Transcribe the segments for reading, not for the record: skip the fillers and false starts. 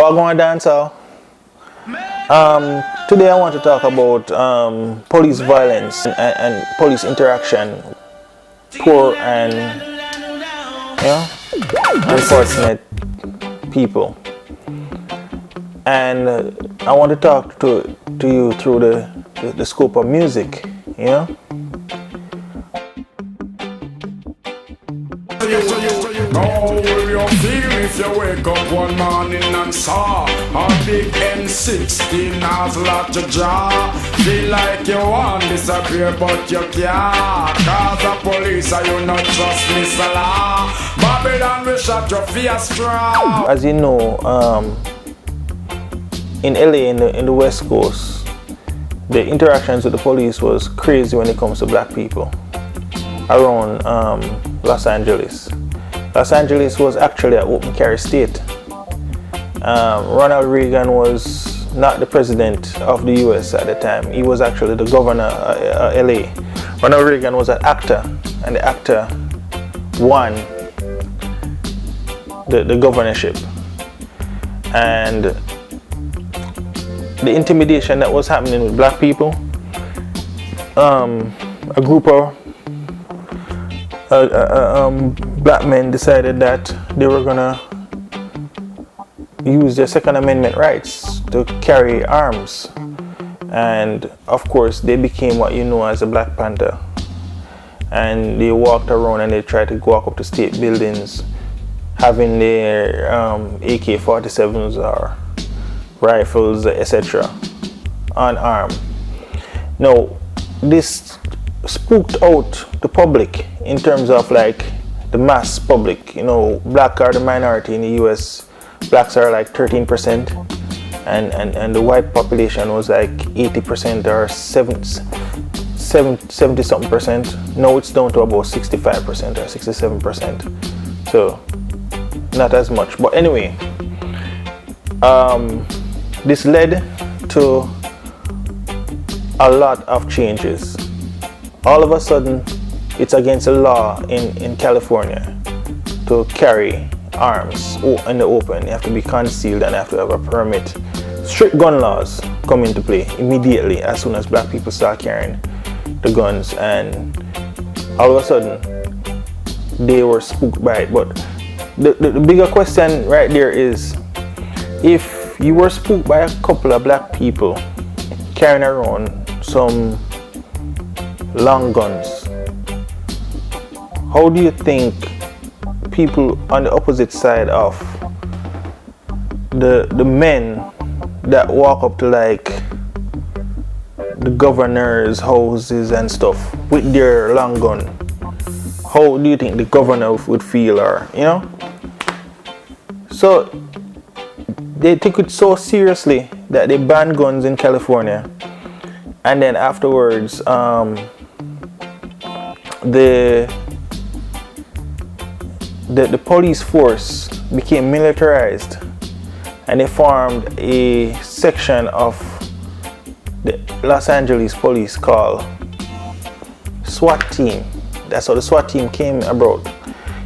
Well, going dancehall. Today I want to talk about police violence and police interaction. Poor and unfortunate people. And I want to talk to you through the scope of music, you know. How will you feel if you wake up one morning and saw a big M16 nozzle at your jaw? Feel like you want to disappear but you can't, cause the police are you not trust Mr. Law. Babylon will shut your face strong. As you know, in LA, in the West Coast, the interactions with the police was crazy when it comes to black people around Los Angeles. Los Angeles was actually an open carry state. Ronald Reagan was not the president of the US at the time. He was actually the governor of LA. Ronald Reagan was an actor, and the actor won the governorship. And the intimidation that was happening with black people, a group of black men decided that they were gonna use their Second Amendment rights to carry arms, and of course they became what you know as a Black Panther, and they walked around and they tried to walk up to state buildings having their AK-47s or rifles, etc. unarmed. Now this spooked out the public in terms of like the mass public. You know, black are the minority in the US. Blacks are like 13%, and the white population was like 80% or 70 something percent. Now it's down to about 65% or 67%. So not as much. But anyway, this led to a lot of changes. All of a sudden, it's against the law in California to carry arms in the open. You have to be concealed and have to have a permit. Strict gun laws come into play immediately as soon as black people start carrying the guns, and all of a sudden they were spooked by it. But the bigger question right there is, if you were spooked by a couple of black people carrying around some long guns, how do you think people on the opposite side of the men that walk up to like the governor's houses and stuff with their long gun, how do you think the governor would feel? Or you know, so they took it so seriously that they banned guns in California, and then afterwards the police force became militarized, and they formed a section of the Los Angeles police called SWAT team. That's how the SWAT team came about.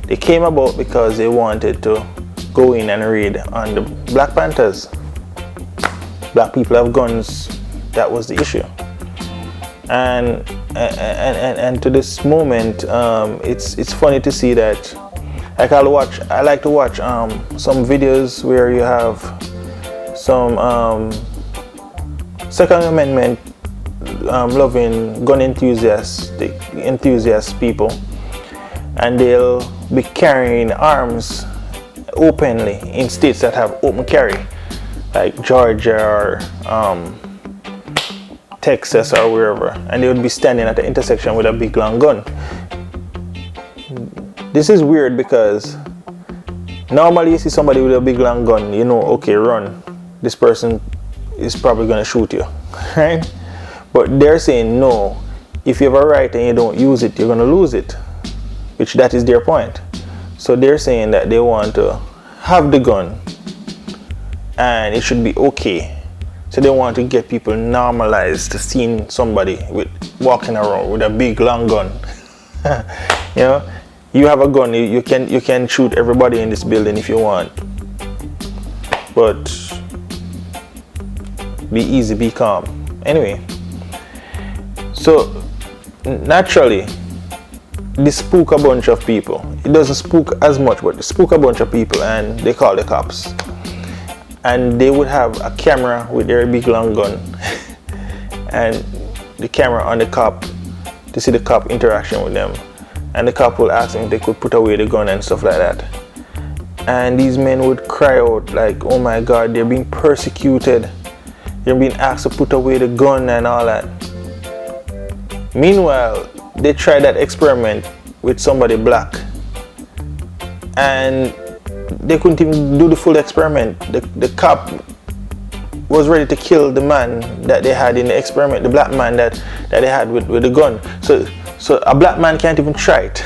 They came about because they wanted to go in and raid on the Black Panthers. Black people have guns. That was the issue. And to this moment, it's funny to see that. Like I like to watch some videos where you have some Second Amendment loving gun enthusiast people, and they'll be carrying arms openly in states that have open carry, like Georgia or Texas or wherever, and they would be standing at the intersection with a big long gun. This is weird because normally you see somebody with a big long gun, you know, okay, run. This person is probably gonna shoot you, right? But they're saying no, if you have a right and you don't use it, you're gonna lose it, which that is their point. So they're saying that they want to have the gun and it should be okay. So they want to get people normalized to seeing somebody with walking around with a big long gun. You know, you have a gun, you can shoot everybody in this building if you want. but be easy, be calm. Anyway, so naturally, this spook a bunch of people. It doesn't spook as much, but it spook a bunch of people, and they call the cops. And they would have a camera with their big long gun, and the camera on the cop to see the cop interaction with them. And the cop will ask them if they could put away the gun and stuff like that. And these men would cry out like, oh my God, they're being persecuted. They're being asked to put away the gun and all that. Meanwhile, they tried that experiment with somebody black. And they couldn't even do the full experiment. The cop was ready to kill the man that they had in the experiment, the black man that they had with the gun. So a black man can't even try it.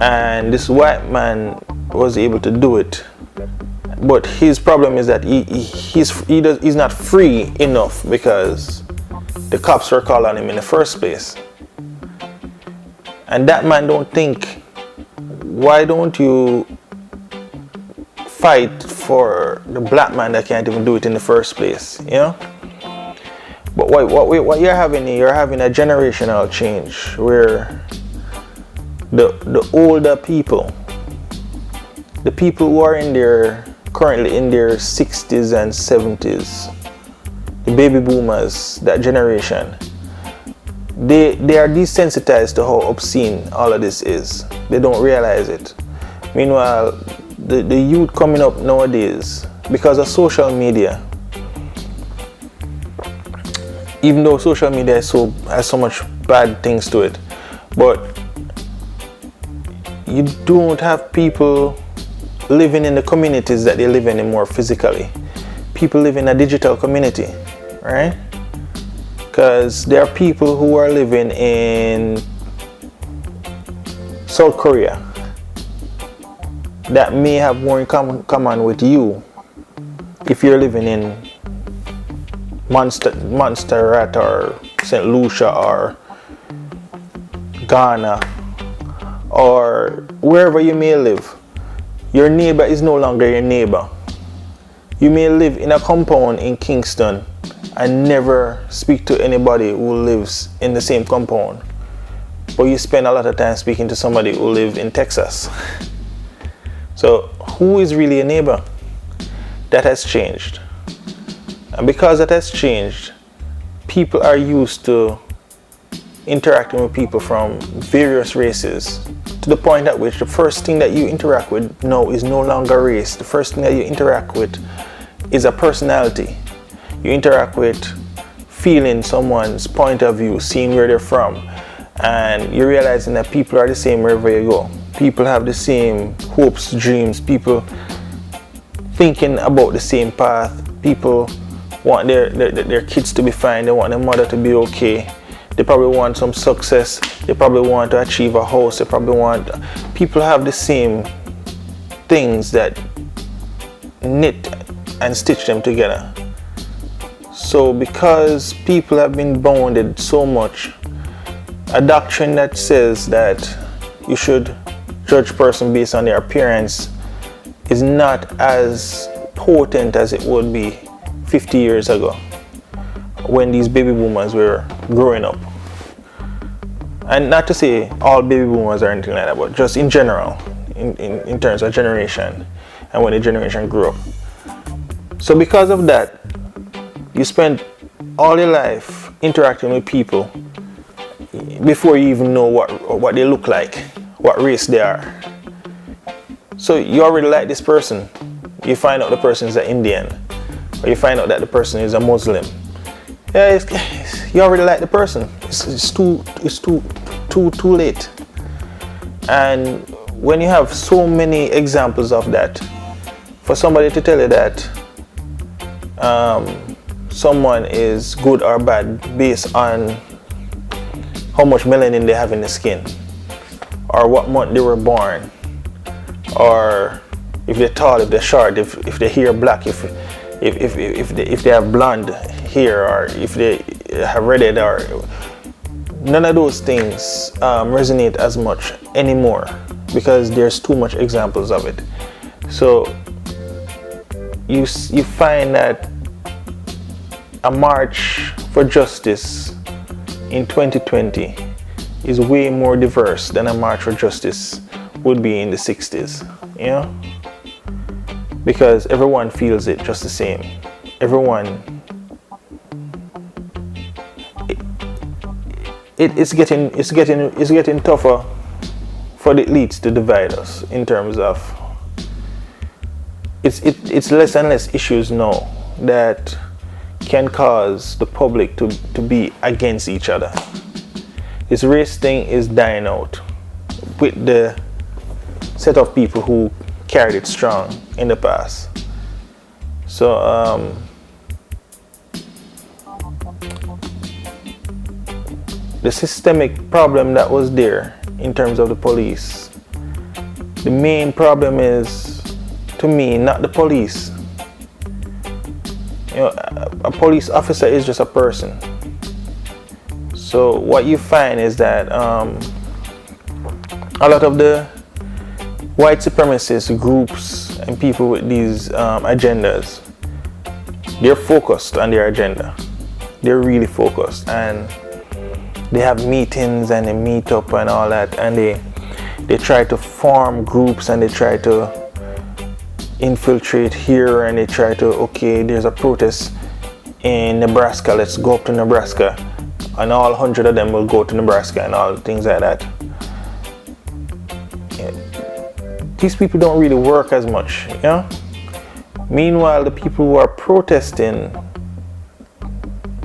And this white man was able to do it. But his problem is that he's not free enough because the cops were called on him in the first place. And that man don't think, why don't you fight for the black man that can't even do it in the first place, you know? But what you're having here, you're having a generational change where the older people, the people who are currently in their 60s and 70s, the baby boomers, that generation, they are desensitized to how obscene all of this is. They don't realize it. Meanwhile, the youth coming up nowadays, because of social media, even though social media has so much bad things to it, but you don't have people living in the communities that they live in anymore physically. People live in a digital community, right? Because there are people who are living in South Korea that may have more in common with you if you're living in Montserrat or St. Lucia or Ghana or wherever you may live. Your neighbor is no longer your neighbor. You may live in a compound in Kingston and never speak to anybody who lives in the same compound, but you spend a lot of time speaking to somebody who lives in Texas. So who is really a neighbor? That has changed. And because that has changed, people are used to interacting with people from various races, to the point at which the first thing that you interact with now is no longer race. The first thing that you interact with is a personality. You interact with feeling someone's point of view, seeing where they're from, and you're realizing that people are the same wherever you go. People have the same hopes, dreams, people thinking about the same path. People want their kids to be fine, they want their mother to be okay. They probably want some success, they probably want to achieve a house, people have the same things that knit and stitch them together. So because people have been bounded so much, a doctrine that says that you should judge a person based on their appearance is not as potent as it would be 50 years ago when these baby boomers were growing up. And not to say all baby boomers or anything like that, but just in general, in terms of generation and when the generation grew up. So because of that, you spend all your life interacting with people before you even know what they look like, what race they are. So you already like this person. You find out the person is an Indian, or you find out that the person is a Muslim. Yeah, you already like the person. It's too late. And when you have so many examples of that, for somebody to tell you that someone is good or bad based on how much melanin they have in the skin, or what month they were born, or if they're tall, if they're short, if their hair black, if they have blonde hair, or if they have redhead, or none of those things resonate as much anymore because there's too much examples of it. So you find that a march for justice in 2020 is way more diverse than a march for justice would be in the 60s, you know? Because everyone feels it just the same. Everyone, it's getting tougher for the elites to divide us in terms of it's less and less issues now that can cause the public to be against each other. This race thing is dying out with the set of people who carried it strong in the past. So the systemic problem that was there in terms of the police, the main problem is, to me, not the police. You know, a police officer is just a person. So what you find is that a lot of the white supremacist groups and people with these agendas, they're focused on their agenda. They're really focused, and they have meetings and they meet up and all that, and they try to form groups and they try to infiltrate here, and they try to, okay, there's a protest in Nebraska, let's go up to Nebraska, and all 100 of them will go to Nebraska and all things like that. These people don't really work as much, you know? Meanwhile, the people who are protesting,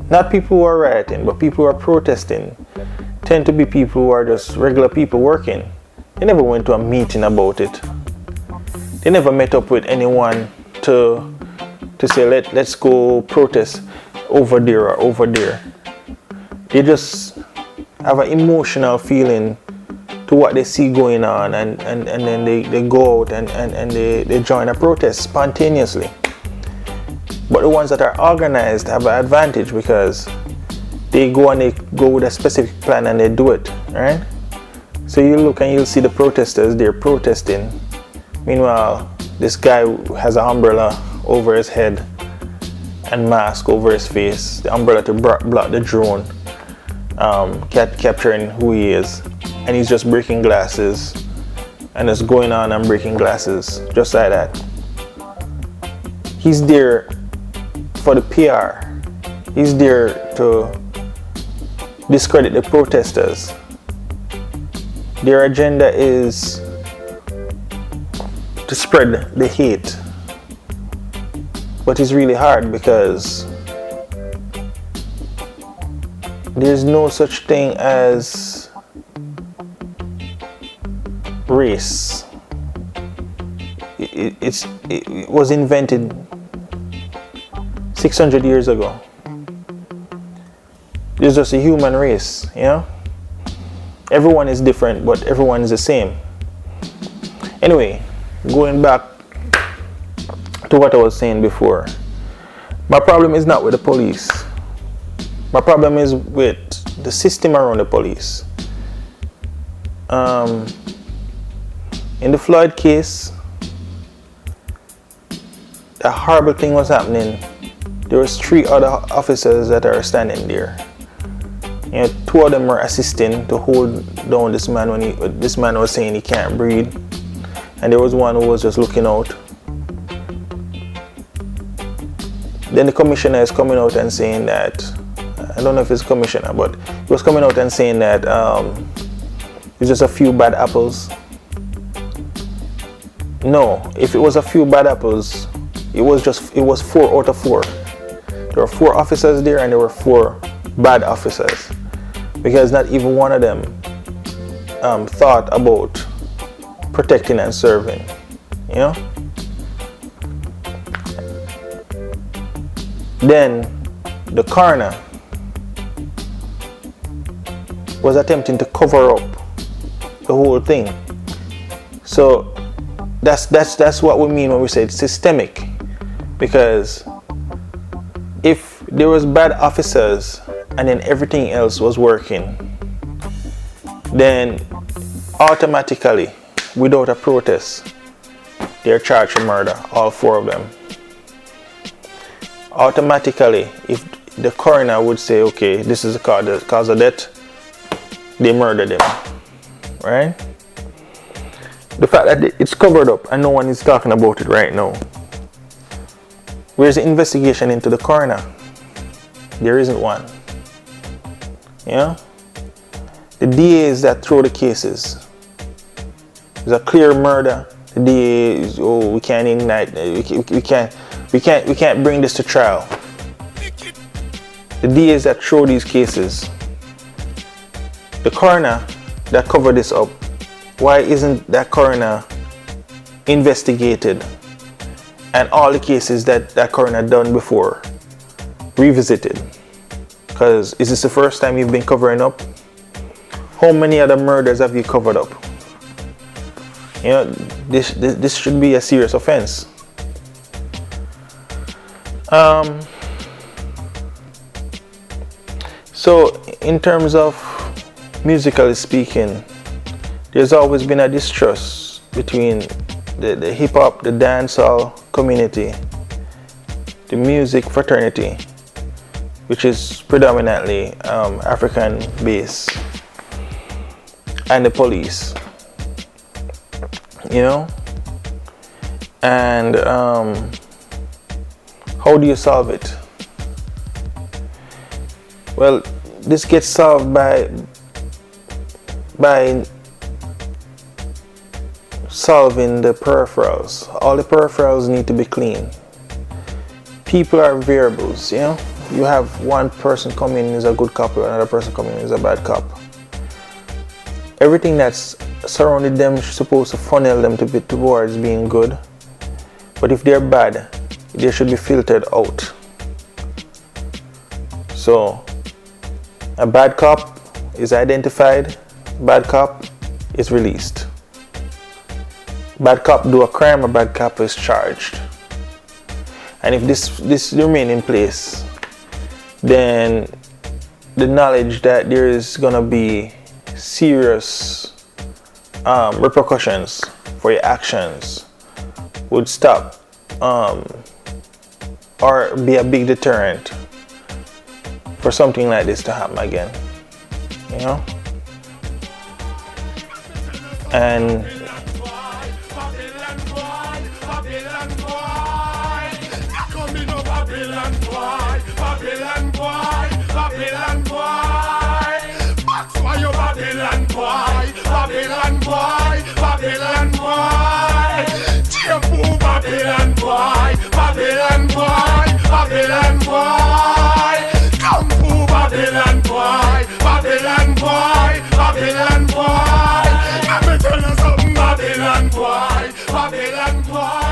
not people who are rioting, but people who are protesting, tend to be people who are just regular people working. They never went to a meeting about it. They never met up with anyone to say, let's go protest over there or over there. They just have an emotional feeling to what they see going on, and then they go out and they join a protest spontaneously. But the ones that are organized have an advantage because they go with a specific plan and they do it, right? So you look and you'll see the protesters, they're protesting. Meanwhile, this guy has an umbrella over his head and mask over his face, the umbrella to block the drone, capturing who he is. And he's just breaking glasses and just going on and breaking glasses just like that. He's there for the PR. He's there to discredit the protesters. Their agenda is to spread the hate. But it's really hard because there's no such thing as race. It was invented 600 years ago. It's just a human race, you know? Everyone is different, but everyone is the same. Anyway, going back to what I was saying before, my problem is not with the police. My problem is with the system around the police. In the Floyd case, a horrible thing was happening. There was 3 other officers that are standing there. You know, 2 of them were assisting to hold down this man when this man was saying he can't breathe, and there was one who was just looking out. Then the commissioner is coming out and saying that, I don't know if it's commissioner, but he was coming out and saying that it's just a few bad apples. No, if it was a few bad apples, it was 4 out of 4. There were 4 officers there and there were 4 bad officers, because not even one of them thought about protecting and serving, you know? Then the coroner was attempting to cover up the whole thing. So that's what we mean when we say it's systemic, because if there was bad officers and then everything else was working, then automatically, without a protest, they're charged with murder, all 4 of them. automatically, if the coroner would say, okay, this is the cause of death, they murdered him, right? The fact that it's covered up and no one is talking about it right now. Where's the investigation into the coroner? There isn't one. Yeah? The DAs that throw the cases. There's a clear murder. The DA is, oh, we can't indict, we can't bring this to trial. The DAs that throw these cases. The coroner that covered this up. Why isn't that coroner investigated and all the cases that coroner done before revisited? Because is this the first time you've been covering up? How many other murders have you covered up? You know, this should be a serious offense. So in terms of musically speaking, there's always been a distrust between the hip-hop, the dancehall community, the music fraternity, which is predominantly African-based, and the police, you know? And how do you solve it? Well, this gets solved by solving the peripherals. All the peripherals need to be clean. People are variables, you know? You have one person come in is a good cop, another person come in is a bad cop. Everything that's surrounding them is supposed to funnel them towards being good. But if they're bad, they should be filtered out. So, a bad cop is identified, bad cop is released. Bad cop do a crime, a bad cop is charged. And if this remain in place, then the knowledge that there is gonna be serious repercussions for your actions would stop or be a big deterrent for something like this to happen again, you know? And Babylon boy, Babylon boy.